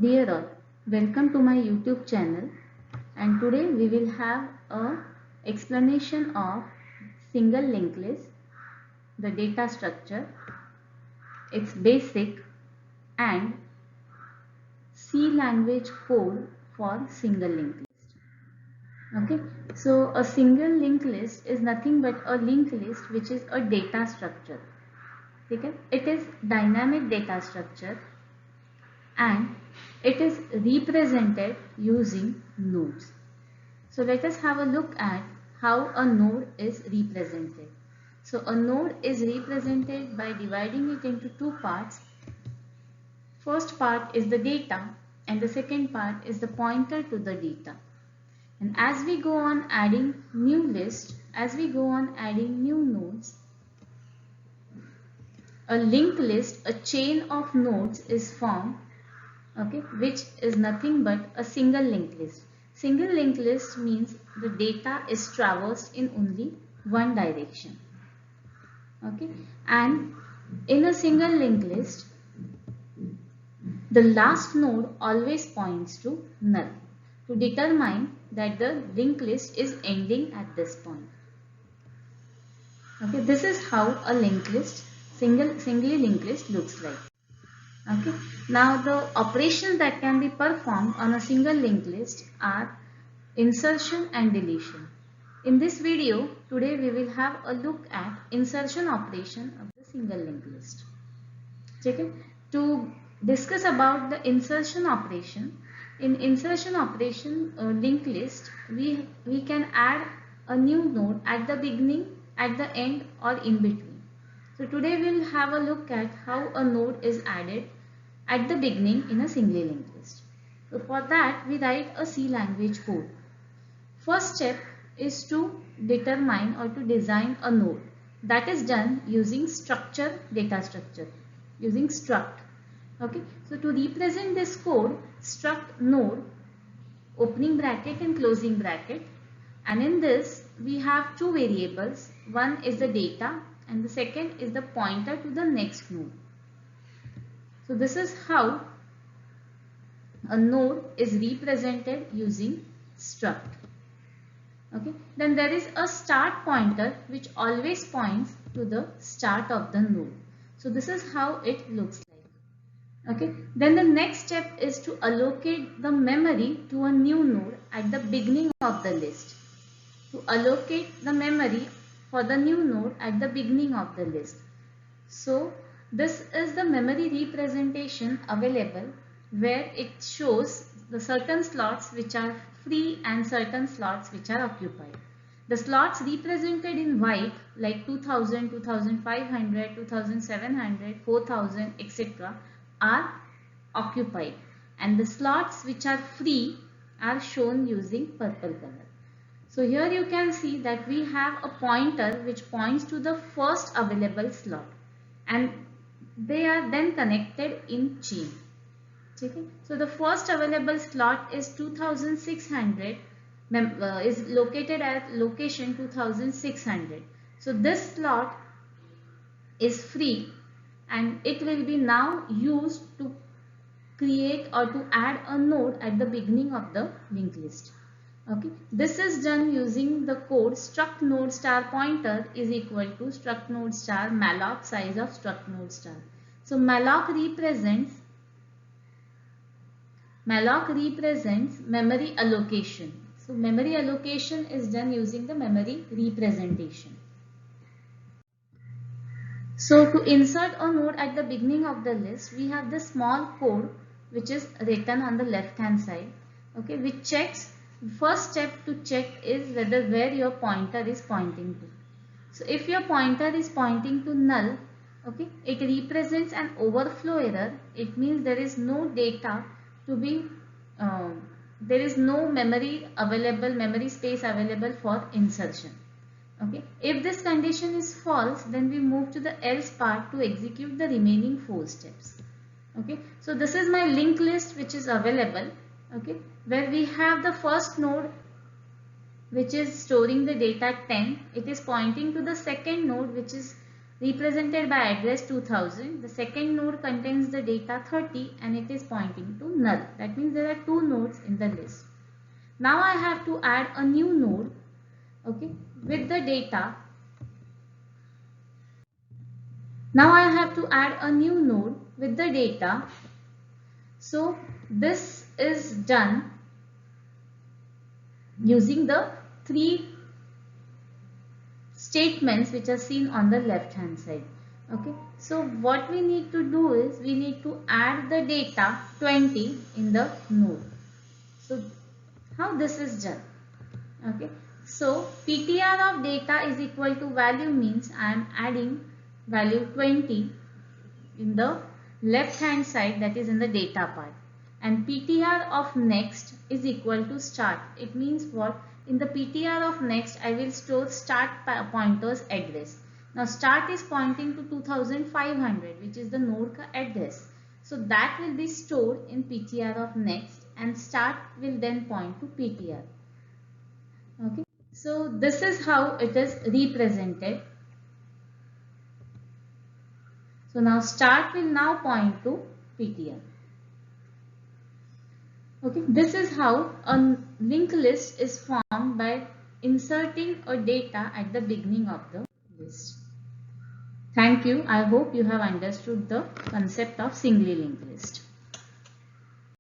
Dear all, welcome to my YouTube channel, and today we will have a explanation of single linked list, the data structure, its basic and C language code for single linked list. Okay, so a single linked list is nothing but a linked list which is a data structure. Okay, it is dynamic data structure and it is represented using nodes. So let us have a look at how a node is represented. So a node is represented by dividing it into two parts. First part is the data and the second part is the pointer to the data. And as we go on adding new lists, as we go on adding new nodes, a linked list, a chain of nodes is formed, okay, which is nothing but a single linked list. Single linked list means the data is traversed in only one direction. Okay, and in a single linked list, the last node always points to null to determine that the linked list is ending at this point. Okay, this is how a linked list, singly linked list looks like. Okay, now the operations that can be performed on a single linked list are insertion and deletion. In this video, today we will have a look at insertion operation of the single linked list. Okay, to discuss about the insertion operation, in insertion operation linked list, we can add a new node at the beginning, at the end or in between. So today we will have a look at how a node is added at the beginning in a singly linked list. So for that we write a C language code. First step is to determine or to design a node. That is done using data structure, using struct. Okay, so to represent this code, struct node, opening bracket and closing bracket, and in this we have two variables. One is the data and the second is the pointer to the next node. So this is how a node is represented using struct. Okay, then there is a start pointer which always points to the start of the node. So this is how it looks like. Okay, then the next step is to allocate the memory to a new node at the beginning of the list. To allocate the memory for the new node at the beginning of the list. So this is the memory representation available where it shows the certain slots which are free and certain slots which are occupied. The slots represented in white like 2000, 2500, 2700, 4000, etc. are occupied, and the slots which are free are shown using purple color. So here you can see that we have a pointer which points to the first available slot and they are then connected in chain. Okay. So the first available slot is 2600 is located at location 2600. So this slot is free and it will be now used to create or to add a node at the beginning of the linked list. Okay, this is done using the code struct node star pointer is equal to struct node star malloc size of struct node star. So malloc represents memory allocation. So memory allocation is done using the memory representation. So to insert a node at the beginning of the list, we have the small code which is written on the left hand side. Okay, which checks. First step to check is where your pointer is pointing to. So if your pointer is pointing to null, okay, it represents an overflow error. It means there is no data to be, there is no memory space available for insertion. Okay, if this condition is false, then we move to the else part to execute the remaining 4 steps. Okay, so this is my linked list which is available. Okay, where we have the first node which is storing the data 10. It is pointing to the second node which is represented by address 2000. The second node contains the data 30 and it is pointing to null. That means there are two nodes in the list. Now I have to add a new node, okay, with the data. Now I have to add a new node with the data. So this is done using the three statements which are seen on the left hand side. Okay, so what we need to do is we need to add the data 20 in the node. So how this is done? Okay, so ptr of data is equal to value means I am adding value 20 in the left hand side, that is in the data part, and ptr of next is equal to start. It means what? In the ptr of next I will store start pointer's address. Now start is pointing to 2500, which is the node address, so that will be stored in ptr of next and start will then point to ptr. Okay, so this is how it is represented. So now start will now point to ptr. Okay, this is how a linked list is formed by inserting a data at the beginning of the list. Thank you. I hope you have understood the concept of singly linked list.